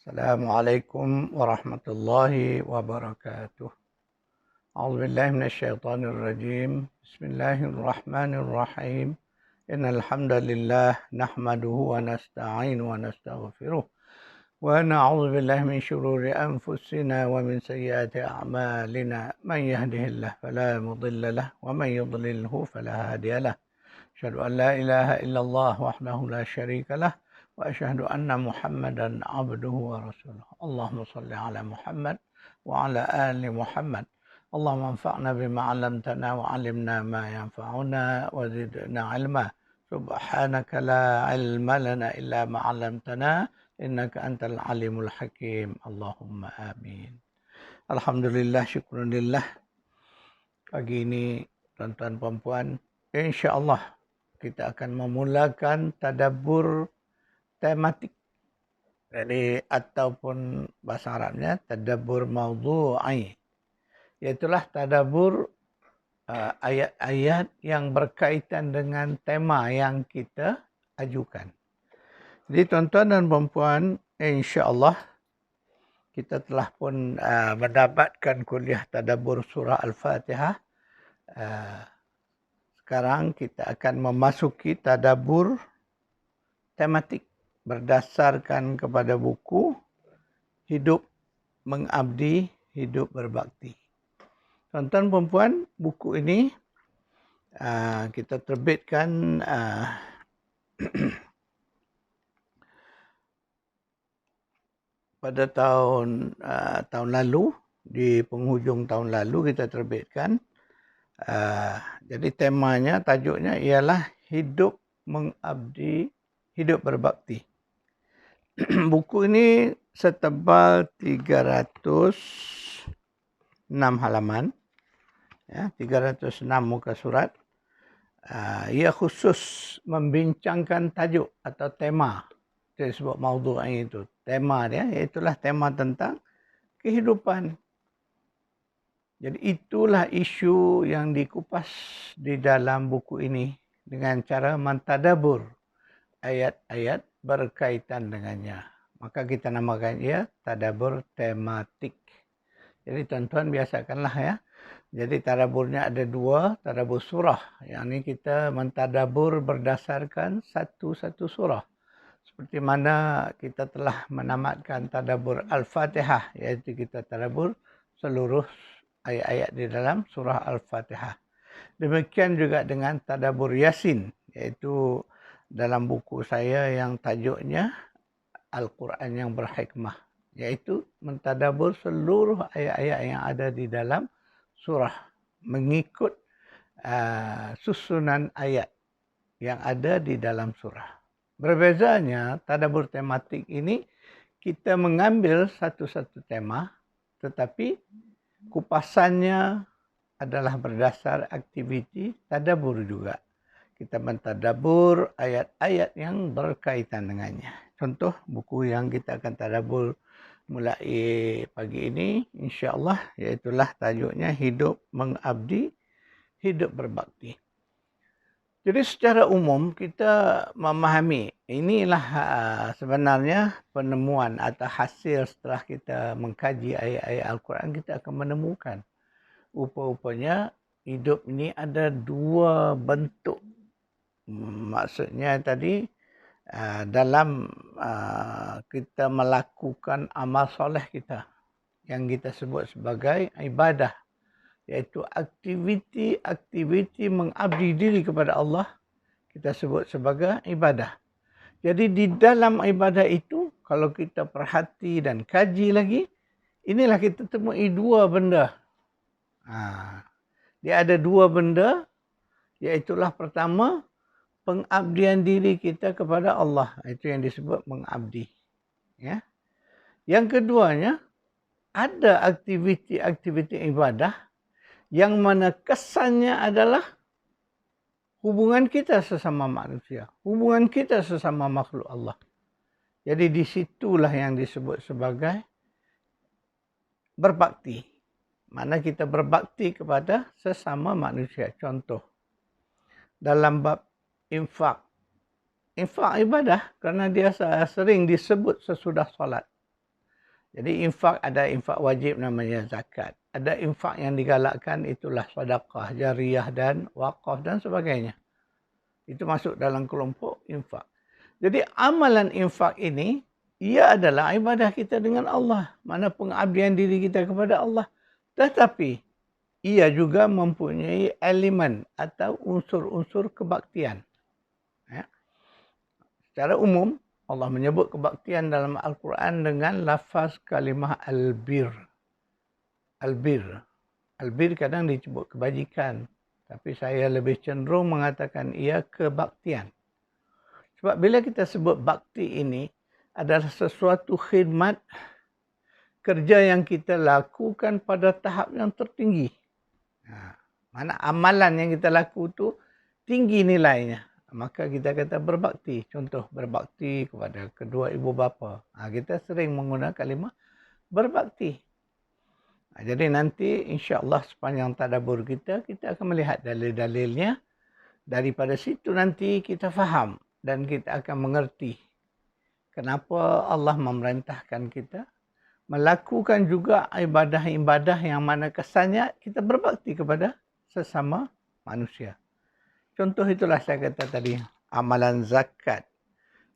Assalamualaikum warahmatullahi wabarakatuh. A'udzu billahi minasyaitonir rajim. Bismillahirrahmanirrahim. Innal hamdalillah nahmaduhu wa nasta'inu wa nastaghfiruh. Wa na'udzu billahi min shururi anfusina wa min sayyiati a'malina. Man yahdihillahu fala mudilla lahu wa man yudlilhu fala hadiya lahu. Asyhadu an la ilaha illallah wahdahu la syarika lahu. وأشهد أن محمدا عبده ورسوله اللهم صل على محمد وعلى آل محمد اللهم انفعنا بما علمتنا وعلمنا ما ينفعنا وزدنا علما سبحانك لا علم لنا إلا ما علمتنا إنك أنت العليم الحكيم اللهم آمين. Alhamdulillah, syukurillah. Pagi ini tuan-tuan puan-puan, insya-Allah kita akan memulakan tadabbur tematik. Jadi ataupun bahasa Arabnya tadabbur maudhu'i. Iaitulah tadabbur ayat-ayat yang berkaitan dengan tema yang kita ajukan. Jadi tuan-tuan dan puan-puan, insya-Allah kita telah pun mendapatkan kuliah tadabbur surah Al-Fatihah. Sekarang kita akan memasuki tadabbur tematik berdasarkan kepada buku Hidup Mengabdi, Hidup Berbakti. Tuan-tuan perempuan, buku ini kita terbitkan pada tahun lalu, di penghujung tahun lalu kita terbitkan. Jadi temanya, tajuknya ialah Hidup Mengabdi, Hidup Berbakti. Buku ini setebal 306 halaman, ya, 306 muka surat. Ia khusus membincangkan tajuk atau tema. Itu disebut maudhu'i itu. Tema dia, iaitulah tema tentang kehidupan. Jadi itulah isu yang dikupas di dalam buku ini dengan cara mentadabbur ayat-ayat berkaitan dengannya. Maka kita namakan ia tadabbur tematik. Jadi tuan-tuan biasakanlah ya. Jadi tadabburnya ada dua, tadabbur surah. Yang ini kita mentadabbur berdasarkan satu-satu surah. Seperti mana kita telah menamatkan tadabbur Al-Fatihah, iaitu kita tadabbur seluruh ayat-ayat di dalam surah Al-Fatihah. Demikian juga dengan tadabbur Yasin, iaitu dalam buku saya yang tajuknya Al-Quran yang Berhikmah, iaitu mentadabbur seluruh ayat-ayat yang ada di dalam surah mengikut susunan ayat yang ada di dalam surah. Berbezanya tadabbur tematik ini, kita mengambil satu-satu tema, tetapi kupasannya adalah berdasar aktiviti tadabbur juga. Kita mentadabbur ayat-ayat yang berkaitan dengannya. Contoh buku yang kita akan tadabbur mulai pagi ini, insya-Allah, iaitulah tajuknya Hidup Mengabdi, Hidup Berbakti. Jadi secara umum kita memahami, inilah sebenarnya penemuan atau hasil setelah kita mengkaji ayat-ayat Al-Quran, kita akan menemukan rupa-rupanya hidup ini ada dua bentuk. Maksudnya tadi dalam kita melakukan amal soleh kita yang kita sebut sebagai ibadah, iaitu aktiviti mengabdi diri kepada Allah, kita sebut sebagai ibadah. Jadi di dalam ibadah itu, kalau kita perhati dan kaji lagi, inilah kita temui dua benda. Dia ada dua benda, iaitulah pertama, pengabdian diri kita kepada Allah. Itu yang disebut mengabdi. Ya. Yang keduanya, ada aktiviti-aktiviti ibadah yang mana kesannya adalah hubungan kita sesama manusia, hubungan kita sesama makhluk Allah. Jadi disitulah yang disebut sebagai berbakti. Mana kita berbakti kepada sesama manusia. Contoh, dalam bab infak ibadah kerana dia sering disebut sesudah solat. Jadi infak, ada infak wajib namanya zakat. Ada infak yang digalakkan, itulah sedekah jariyah dan wakaf dan sebagainya. Itu masuk dalam kelompok infak. Jadi amalan infak ini, ia adalah ibadah kita dengan Allah. Mana pengabdian diri kita kepada Allah. Tetapi ia juga mempunyai elemen atau unsur-unsur kebaktian. Ya. Secara umum, Allah menyebut kebaktian dalam Al-Quran dengan lafaz kalimah al-bir. Al-bir. Al-bir kadang disebut kebajikan. Tapi saya lebih cenderung mengatakan ia kebaktian. Sebab bila kita sebut bakti ini adalah sesuatu khidmat kerja yang kita lakukan pada tahap yang tertinggi. Mana amalan yang kita lakukan tu tinggi nilainya. Maka kita kata berbakti. Contoh berbakti kepada kedua ibu bapa. Kita sering menggunakan kalimah berbakti. Jadi nanti insya-Allah sepanjang tadabbur kita akan melihat dalil-dalilnya. Daripada situ nanti kita faham dan kita akan mengerti kenapa Allah memerintahkan kita melakukan juga ibadah-ibadah yang mana kesannya kita berbakti kepada sesama manusia. Contoh itulah saya kata tadi, amalan zakat.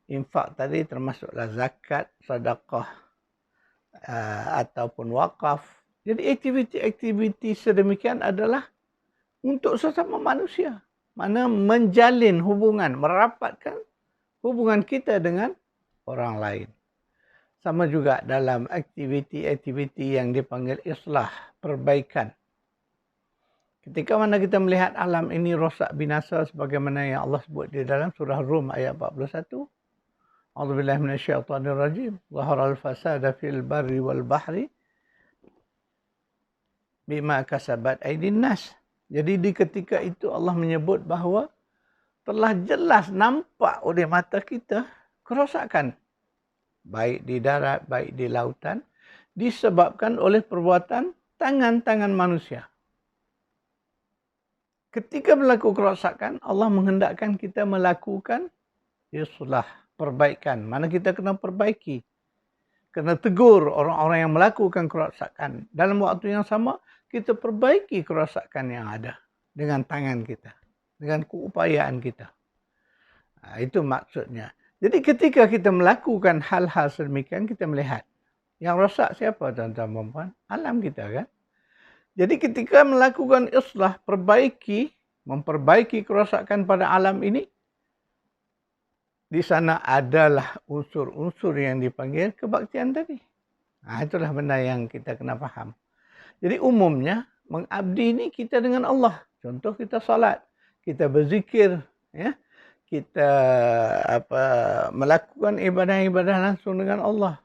Infak tadi termasuklah zakat, sedekah ataupun wakaf. Jadi aktiviti-aktiviti sedemikian adalah untuk sesama manusia. Mana menjalin hubungan, merapatkan hubungan kita dengan orang lain. Sama juga dalam aktiviti-aktiviti yang dipanggil islah, perbaikan. Ketika mana kita melihat alam ini rosak binasa sebagaimana yang Allah sebut di dalam surah Rum ayat 41. A'udzubillahi minasyaitonirrajim. Zaharal fasada fil barri wal bahri bima kasabat aydin nas. Jadi di ketika itu Allah menyebut bahawa telah jelas nampak oleh mata kita kerosakan. Baik di darat, baik di lautan. Disebabkan oleh perbuatan tangan-tangan manusia. Ketika berlaku kerosakan, Allah menghendakkan kita melakukan islah, perbaikan. Mana kita kena perbaiki. Kena tegur orang-orang yang melakukan kerosakan. Dalam waktu yang sama, kita perbaiki kerosakan yang ada dengan tangan kita. Dengan keupayaan kita. Itu maksudnya. Jadi ketika kita melakukan hal-hal sedemikian, kita melihat. Yang rosak siapa tuan-tuan dan puan? Alam kita kan. Jadi ketika melakukan islah, memperbaiki kerosakan pada alam ini, di sana adalah unsur-unsur yang dipanggil kebaktian tadi. Itulah benda yang kita kena faham. Jadi umumnya, mengabdi ini kita dengan Allah. Contoh kita salat, kita berzikir, ya, kita melakukan ibadah-ibadah langsung dengan Allah.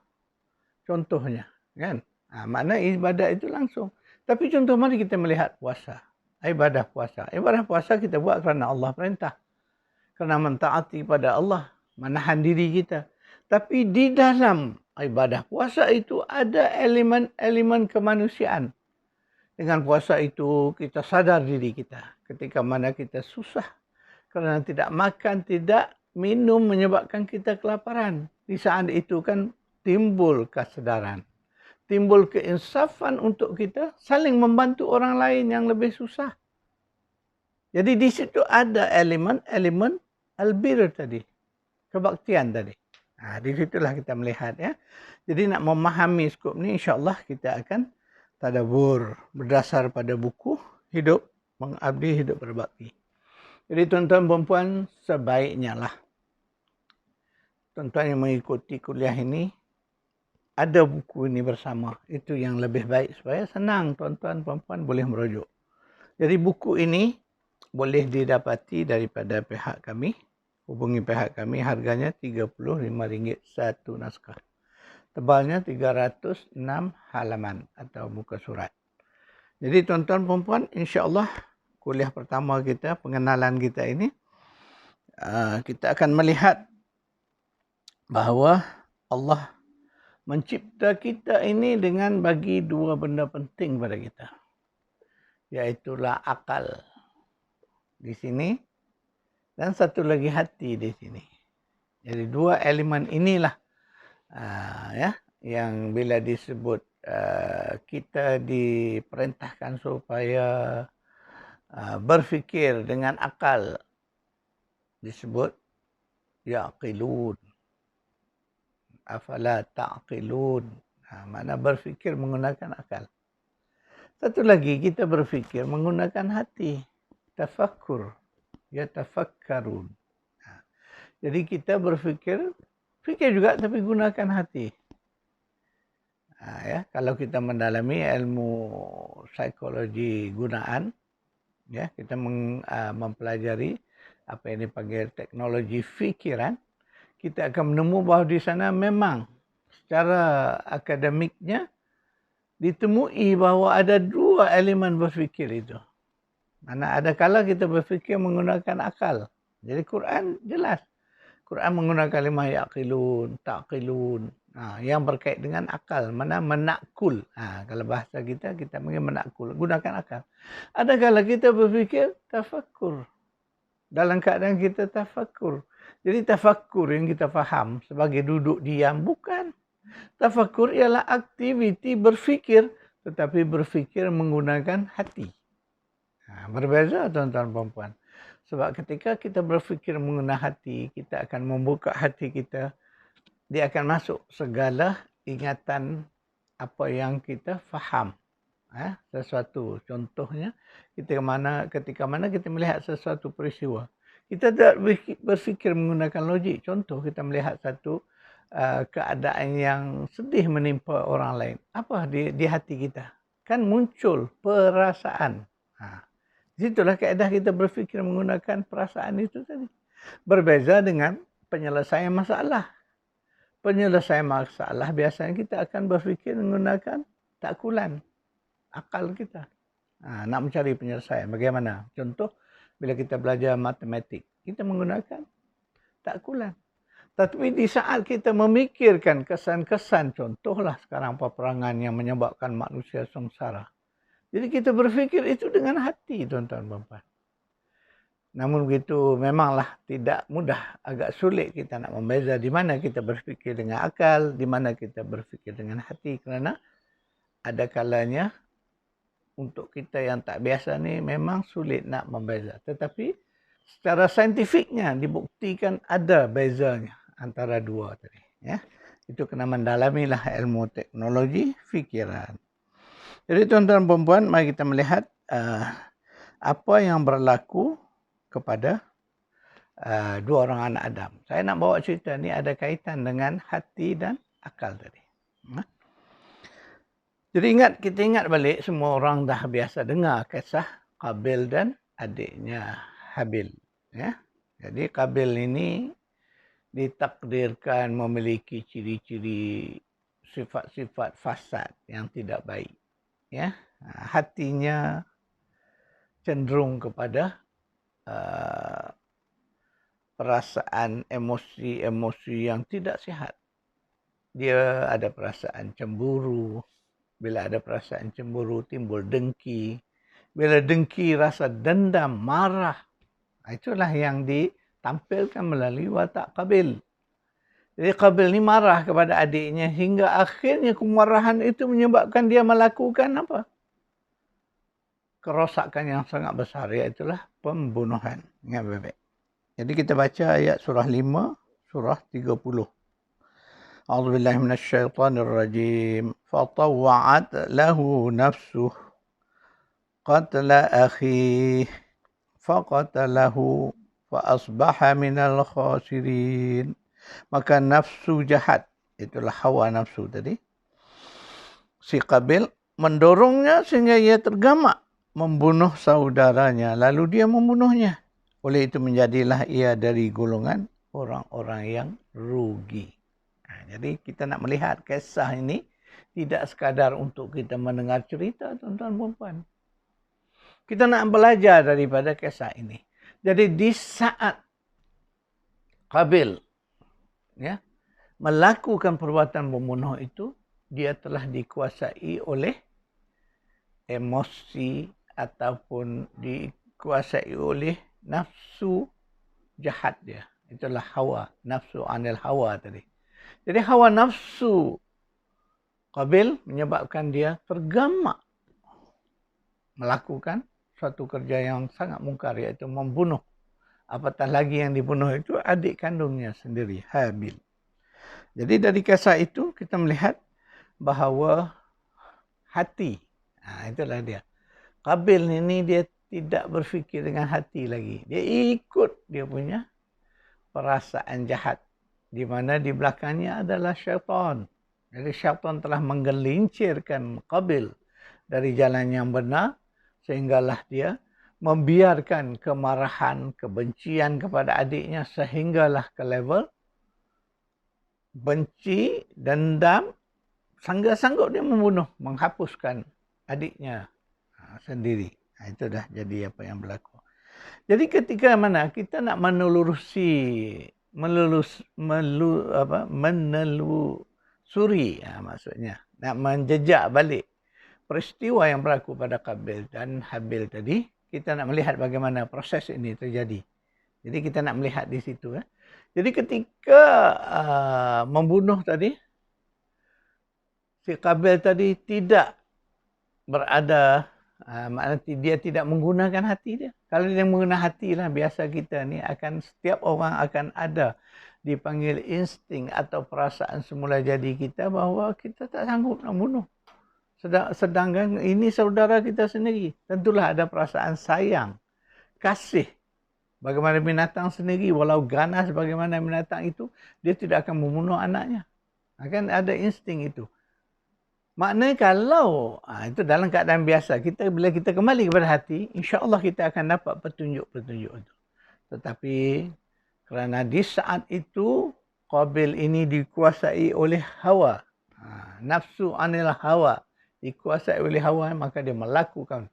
Contohnya, kan? Makna ibadah itu langsung. Tapi contoh mari kita melihat puasa. Ibadah puasa. Ibadah puasa kita buat kerana Allah perintah. Kerana mentaati pada Allah. Menahan diri kita. Tapi di dalam ibadah puasa itu ada elemen-elemen kemanusiaan. Dengan puasa itu kita sadar diri kita. Ketika mana kita susah. Kerana tidak makan, tidak minum menyebabkan kita kelaparan. Di saat itu kan timbul kesedaran. Timbul keinsafan untuk kita saling membantu orang lain yang lebih susah. Jadi di situ ada elemen albir tadi. Kebaktian tadi. Di situlah kita melihat ya. Jadi nak memahami skop ni insya-Allah kita akan tadabbur berdasar pada buku Hidup Mengabdi Hidup Berbakti. Jadi tuan-tuan dan puan sebaiknya lah tuan-tuan yang mengikuti kuliah ini ada buku ini bersama. Itu yang lebih baik supaya senang tuan-tuan dan puan boleh merujuk. Jadi buku ini boleh didapati daripada pihak kami. Hubungi pihak kami, harganya RM35 satu naskah. Tebalnya 306 halaman atau muka surat. Jadi tuan-tuan dan puan, insya-Allah kuliah pertama kita, pengenalan kita ini, kita akan melihat bahawa Allah mencipta kita ini dengan bagi dua benda penting pada kita. Iaitulah akal di sini dan satu lagi hati di sini. Jadi dua elemen inilah ya yang bila disebut kita diperintahkan supaya berfikir dengan akal, disebut yaqilun, afala ta'qilun. Mana berfikir menggunakan akal. Satu lagi, kita berfikir menggunakan hati, tafakkur, yatafakkarun. Jadi kita berfikir, fikir juga tapi gunakan hati. Ya, kalau kita mendalami ilmu psikologi gunaan, ya, kita mempelajari apa yang dipanggil teknologi fikiran, kita akan menemu bahawa di sana memang secara akademiknya ditemui bahawa ada dua elemen berfikir itu. Mana ada kala kita berfikir menggunakan akal. Jadi Quran jelas. Quran menggunakan kalimah yaqilun, taqilun. Yang berkait dengan akal. Mana menakul. Kalau bahasa kita panggil menakul. Gunakan akal. Ada kala kita berfikir tafakkur. Dalam keadaan kita tafakkur. Jadi tafakkur yang kita faham sebagai duduk diam. Bukan. Tafakkur ialah aktiviti berfikir, tetapi berfikir menggunakan hati. Berbeza tuan-tuan dan puan. Sebab ketika kita berfikir menggunakan hati, kita akan membuka hati kita. Dia akan masuk segala ingatan apa yang kita faham. Sesuatu. Contohnya, ketika mana kita melihat sesuatu peristiwa. Kita tidak berfikir menggunakan logik. Contoh, kita melihat satu keadaan yang sedih menimpa orang lain. Apa di hati kita? Kan muncul perasaan. Situlah kaedah kita berfikir menggunakan perasaan itu tadi. Berbeza dengan penyelesaian masalah. Penyelesaian masalah biasanya kita akan berfikir menggunakan takulan. Akal kita. Nak mencari penyelesaian. Bagaimana? Contoh, bila kita belajar matematik. Kita menggunakan takulan. Tapi di saat kita memikirkan kesan-kesan, contohlah sekarang peperangan yang menyebabkan manusia sengsara. Jadi kita berfikir itu dengan hati, tuan-tuan dan puan. Namun begitu memanglah tidak mudah, agak sulit kita nak membeza di mana kita berfikir dengan akal, di mana kita berfikir dengan hati. Kerana ada kalanya untuk kita yang tak biasa ni memang sulit nak membeza. Tetapi secara saintifiknya dibuktikan ada bezanya antara dua tadi. Ya. Itu kena mendalamilah ilmu teknologi fikiran. Jadi tuan-tuan dan puan, mari kita melihat apa yang berlaku kepada dua orang anak Adam. Saya nak bawa cerita ni ada kaitan dengan hati dan akal tadi. Jadi kita ingat balik, semua orang dah biasa dengar kisah Qabil dan adiknya Habil. Ya. Jadi Qabil ini ditakdirkan memiliki ciri-ciri sifat-sifat fasad yang tidak baik. Ya, hatinya cenderung kepada perasaan emosi-emosi yang tidak sihat. Dia ada perasaan cemburu. Bila ada perasaan cemburu timbul dengki. Bila dengki rasa dendam, marah. Itulah yang ditampilkan melalui watak Qabil. Jadi Qabil ni marah kepada adiknya hingga akhirnya kemarahan itu menyebabkan dia melakukan apa? Kerosakan yang sangat besar, iaitulah pembunuhan. Ingat baik-baik. Jadi kita baca ayat surah 5, surah 30. A'udzubillahi minasyaitonirrajim. Fatawwa'at lahu nafsuh qatla akhih faqatalahu fa asbaha minal khasirin. Maka nafsu jahat, itulah hawa nafsu tadi, si Qabil mendorongnya sehingga ia tergamak membunuh saudaranya, lalu dia membunuhnya. Oleh itu menjadilah ia dari golongan orang-orang yang rugi. Jadi kita nak melihat kisah ini tidak sekadar untuk kita mendengar cerita, tuan-tuan dan puan. Kita nak belajar daripada kisah ini. Jadi di saat Qabil melakukan perbuatan membunuh itu, dia telah dikuasai oleh emosi ataupun dikuasai oleh nafsu jahat dia. Itulah hawa, nafsu anil hawa tadi. Jadi hawa nafsu Qabil menyebabkan dia tergamak melakukan suatu kerja yang sangat mungkar, iaitu membunuh. Apatah lagi yang dibunuh itu adik kandungnya sendiri, Habil. Jadi dari kisah itu kita melihat bahawa hati, itulah dia. Qabil ini dia tidak berfikir dengan hati lagi. Dia ikut dia punya perasaan jahat, di mana di belakangnya adalah syaitan. Jadi syaitan telah menggelincirkan Qabil dari jalan yang benar, sehinggalah dia membiarkan kemarahan, kebencian kepada adiknya, sehinggalah ke level benci, dendam, sanggup dia membunuh, menghapuskan adiknya sendiri. Itu dah jadi apa yang berlaku. Jadi ketika mana kita nak menelusuri, maksudnya nak menjejak balik peristiwa yang berlaku pada Qabil dan Habil tadi, kita nak melihat bagaimana proses ini terjadi. Jadi kita nak melihat di situ. Jadi ketika membunuh tadi, si Qabil tadi tidak berada, maknanya dia tidak menggunakan hati dia. Kalau dia menggunakan hati lah, biasa kita ni akan, setiap orang akan ada dipanggil insting atau perasaan semula jadi kita bahawa kita tak sanggup nak bunuh. Sedangkan ini saudara kita sendiri. Tentulah ada perasaan sayang, kasih. Bagaimana binatang sendiri, walau ganas bagaimana binatang itu, dia tidak akan membunuh anaknya. Akan ada insting itu. Maknanya kalau itu dalam keadaan biasa, bila kita kembali kepada hati, insya-Allah kita akan dapat petunjuk-petunjuk itu. Tetapi kerana di saat itu Qabil ini dikuasai oleh hawa, nafsu anil hawa, dikuasai oleh hawa, maka dia melakukan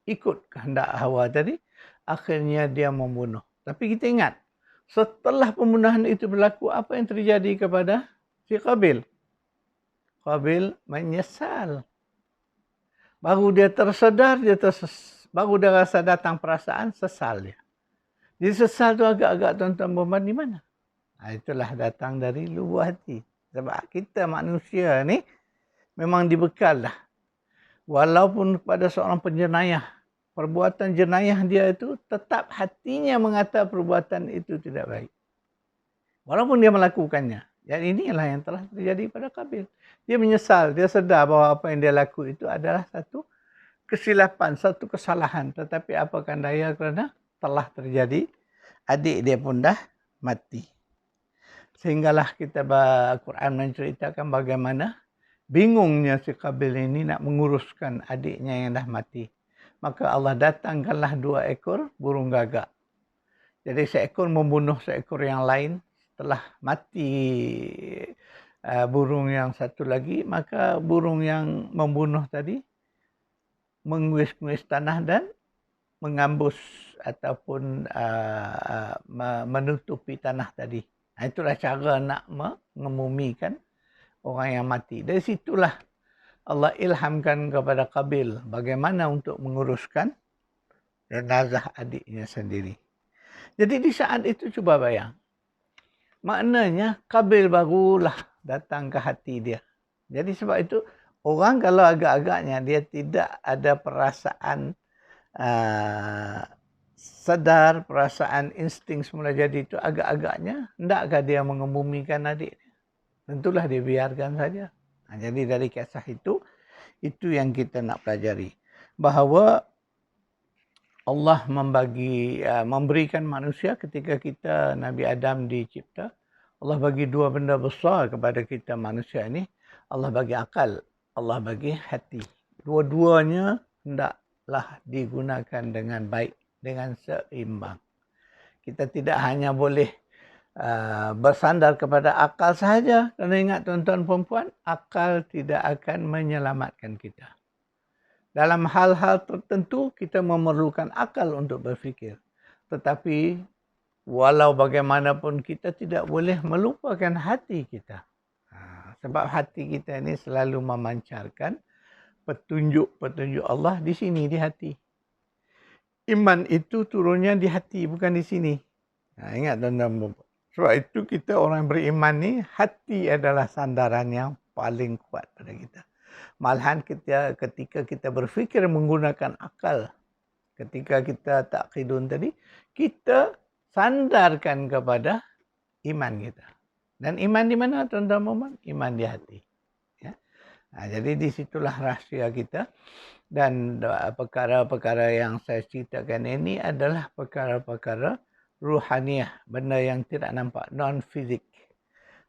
ikut kehendak hawa tadi, akhirnya dia membunuh. Tapi kita ingat, setelah pembunuhan itu berlaku, apa yang terjadi kepada si Qabil? Qabil menyesal. Baru dia tersedar, baru dia rasa datang perasaan, sesal dia. Jadi sesal tu agak-agak tuan-tuan berman di mana? Itulah datang dari lubuk hati. Sebab kita manusia ni memang dibekal dah. Walaupun pada seorang penjenayah, perbuatan jenayah dia itu tetap hatinya mengatakan perbuatan itu tidak baik. Walaupun dia melakukannya. Dan inilah yang telah terjadi pada Qabil. Dia menyesal, dia sedar bahawa apa yang dia lakukan itu adalah satu kesilapan, satu kesalahan. Tetapi apakan daya kerana telah terjadi, adik dia pun dah mati. Sehinggalah kita Al-Quran menceritakan bagaimana bingungnya si Qabil ini nak menguruskan adiknya yang dah mati. Maka Allah datangkanlah 2 ekor burung gagak. Jadi seekor membunuh seekor yang lain. Setelah mati burung yang satu lagi, maka burung yang membunuh tadi menguis-nguis tanah dan mengambus ataupun menutupi tanah tadi. Itulah cara nak mengemumikan orang yang mati. Dari situlah Allah ilhamkan kepada Qabil bagaimana untuk menguruskan jenazah adiknya sendiri. Jadi di saat itu cuba bayang. Maknanya Qabil barulah datang ke hati dia. Jadi sebab itu orang kalau agak-agaknya dia tidak ada perasaan sedar, perasaan insting semula jadi itu, agak-agaknya hendakkah dia mengemumikan adik dia? Tentulah dia biarkan saja. Jadi dari kisah itu yang kita nak pelajari. Bahawa Allah memberikan manusia ketika kita Nabi Adam dicipta. Allah bagi 2 benda besar kepada kita manusia ini. Allah bagi akal, Allah bagi hati. Dua-duanya hendaklah digunakan dengan baik, dengan seimbang. Kita tidak hanya boleh bersandar kepada akal sahaja. Kerana ingat tuan-tuan perempuan, akal tidak akan menyelamatkan kita. Dalam hal-hal tertentu, kita memerlukan akal untuk berfikir. Tetapi, walau bagaimanapun, kita tidak boleh melupakan hati kita. Sebab hati kita ini selalu memancarkan petunjuk-petunjuk Allah di sini, di hati. Iman itu turunnya di hati, bukan di sini. Ingat tuan-tuan. Sebab itu kita orang beriman ni, hati adalah sandaran yang paling kuat pada kita. Malahan ketika kita berfikir menggunakan akal, ketika kita taklidun tadi, kita sandarkan kepada iman kita. Dan iman di mana, tuan-tuan? Iman di hati. Ya. Jadi disitulah rahsia kita. Dan perkara-perkara yang saya ceritakan ini adalah perkara-perkara ruhaniah, benda yang tidak nampak, non-fizik.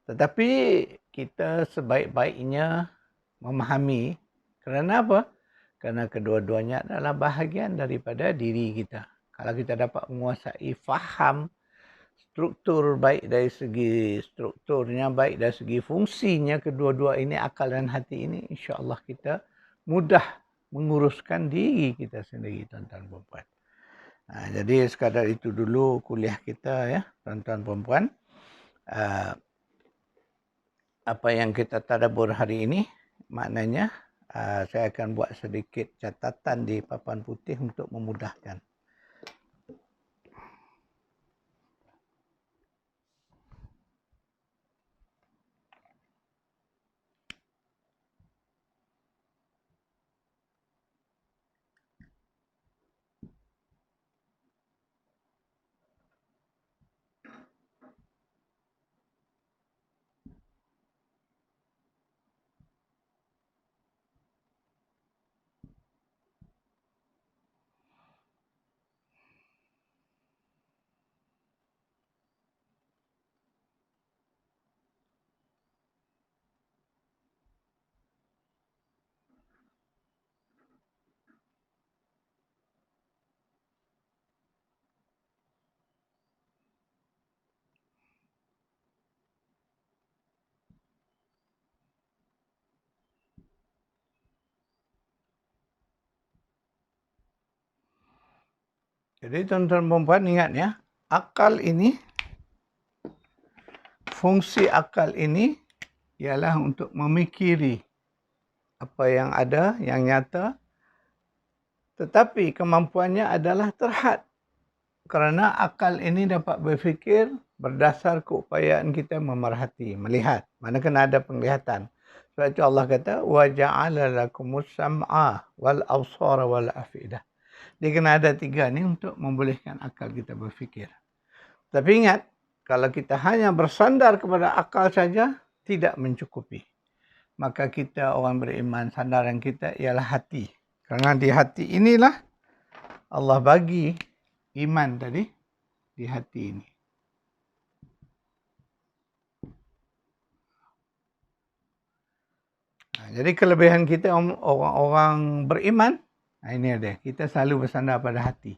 Tetapi kita sebaik-baiknya memahami. Kerana apa? Kerana kedua-duanya adalah bahagian daripada diri kita. Kalau kita dapat menguasai faham struktur, baik dari segi strukturnya, baik dari segi fungsinya, kedua-dua ini, akal dan hati ini, insya-Allah kita mudah menguruskan diri kita sendiri, tuan-tuan puan-puan. Jadi sekadar itu dulu kuliah kita ya, tuan-tuan puan-puan. Apa yang kita tadabbur hari ini, maknanya saya akan buat sedikit catatan di papan putih untuk memudahkan. Jadi tuan-tuan perempuan ingat ya, akal ini, fungsi akal ini ialah untuk memikiri apa yang ada, yang nyata. Tetapi kemampuannya adalah terhad. Kerana akal ini dapat berfikir berdasar keupayaan kita memerhati, melihat. Mana kena ada penglihatan. Sebab itu Allah kata, وَجَعَلَ لَكُمُ السَّمْعَ وَالْأَبْصَارَ وَالْأَفْئِدَةَ. Dia kena ada tiga ni untuk membolehkan akal kita berfikir. Tapi ingat, kalau kita hanya bersandar kepada akal saja, tidak mencukupi. Maka kita orang beriman, sandaran kita ialah hati. Kerana di hati inilah Allah bagi iman tadi, di hati ini. Jadi kelebihan kita orang-orang beriman, ini ada. Kita selalu bersandar pada hati.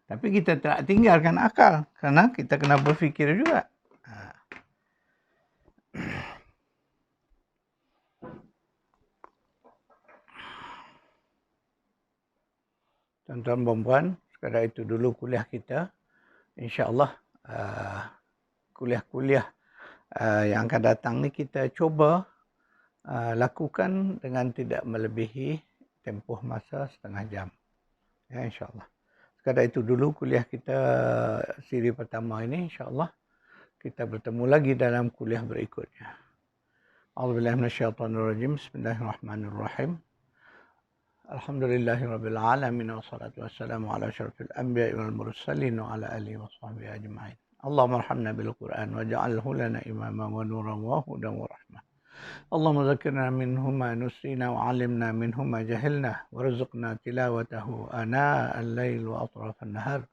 Tapi kita tak tinggalkan akal. Kerana kita kena berfikir juga. Tuan-tuan perempuan, sekadar itu dulu kuliah kita. InsyaAllah kuliah-kuliah yang akan datang ni kita cuba lakukan dengan tidak melebihi tempoh masa setengah jam. Ya, insyaAllah. Sekadar itu dulu kuliah kita siri pertama ini, insyaAllah. Kita bertemu lagi dalam kuliah berikutnya. A'udzubillahi minasyaitonirrajim. Bismillahirrahmanirrahim. Alhamdulillahirabbil alamin wassalatu wassalamu ala asyrafil anbiya'i wal mursalin wa ala alihi washabbihi ajma'in. Allahumma arhamna bil Qur'an waj'alhu lana imaman wa nuran wa hudan wa rahmah. Allahumma zakkirna minhu ma nusina wa 'allimna minhu ma jahilna warzuqna tilawatahu ana al-lail wa atraf an-nahar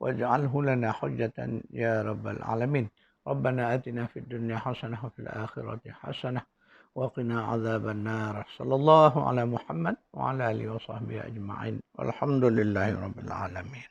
waj'alhu lana hujjatan ya rabbal alamin. Rabbana atina fid dunya hasanah wa fil akhirati hasanah wa qina 'adzaban nar. Sallallahu ala Muhammad wa ala alihi wa sahbihi ajma'in. Walhamdulillahi rabbil alamin.